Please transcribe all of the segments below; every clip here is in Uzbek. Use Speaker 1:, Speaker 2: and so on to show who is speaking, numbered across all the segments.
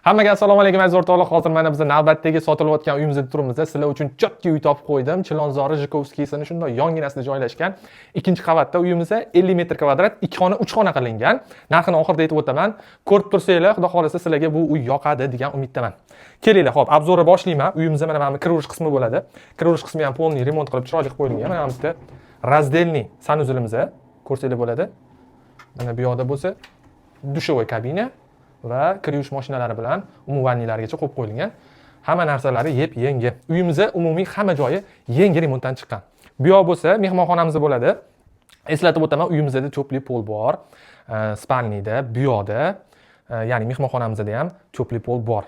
Speaker 1: Hammaga assalomu alaykum aziz o'rtoqlar. Hozir mana biz navbatdagi sotilayotgan uyimizda turibmiz. Sizlar uchun chotki uy topib qo'ydim. Chilonzor Jikovskiysini shunday yonginasida joylashgan. Ikkinchi qavatda uyimizda 50 metr kvadrat, 2 xona, 3 xona qilingan. Narxini oxirida aytib o'taman. Ko'rib tursanglar, xudo xolasa sizlarga bu uy yoqadi degan umiddaman. Kelinglar, xo'p, obzorni boshlayman. Uyimizda mana bu kiraverish qismi bo'ladi. Kiraverish qismi ham polniy remont qilib chiroyli qilib qo'yilgan. Mana bizda razdelniy sanuzulimiz ko'rsanglar bo'ladi. Mana bu yoqda bo'lsa dushovoy kabina va kir yuvish mashinalari bilan umumaniylargacha qo'yib qo'yilgan. Hamma narsalari yep-yangi. Uyimizda umumiy hamma joyi yangi remontdan chiqqan. Bu yoq bo'lsa mehmonxonamiz bo'ladi. Eslatib o'taman, uyimizda cho'pli pol bor. Spalniyda, bu yoqda, ya'ni mehmonxonamizda ham cho'pli pol bor.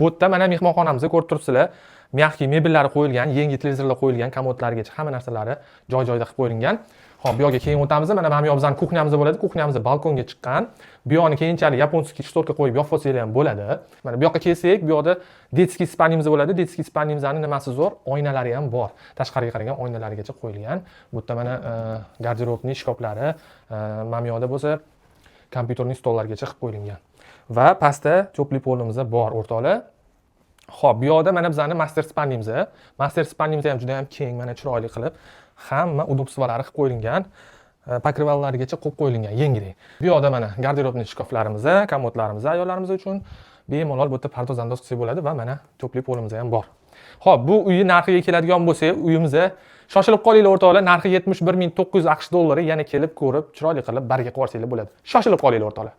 Speaker 1: Bu yerda mana mehmonxonamizda ko'rib turibsizlar. Mягкий mebellari qo'yilgan, yangi televizorlar qo'yilgan, komodlargacha hamma narsalari joy-joyida qilib qo'yilgan. Hop, bu yoqqa keyin o'tamiz. Mana bu yoq bizning kuxnyamiz bo'ladi. Kuxnyamiz balkonga chiqqan. Bu yoqni keyinchalik yaponskiy shtorka qo'yib yopib olsanglar ham bo'ladi. Mana bu yoqqa kelsak, bu yoqda detskiy spalniyamiz bo'ladi. Detskiy spalniyamizning nimasi zo'r, oynalari ham bor. Tashqariga qaragan oynalarigacha qo'yilgan. Bu yerda mana garderobning shkaflari, mana bu yoqda bo'lsa kompyuterning stollargacha qilib qo'yilgan. Va pastda cho'pli polimiz bor, o'rtoqlar. Xo'p, bu yoqda mana bizning master spalniyamiz. Master spalniyamiz ham juda ham keng, mana chiroyli qilib hamma udobstvolari qilib qo'yilgan, pokrivallargacha qo'yib qo'yilgan, yengidek. Bu yoqda mana garderobning shkaflarimiz, komodlarimiz ayollarimiz uchun bemalol bu yerda pardoz-andoz qilsa bo'ladi va mana cho'pli polimiz ham bor. Xo'p, bu uyi narxiga keladigan bo'lsak, uyimizda shoshilib qolinglar o'rtoqlar, narxi 71.900 AQSh dollari, yana kelib ko'rib, chiroyli qilib barga qilib olsanglar bo'ladi. Shoshilib qolinglar o'rtoqlar.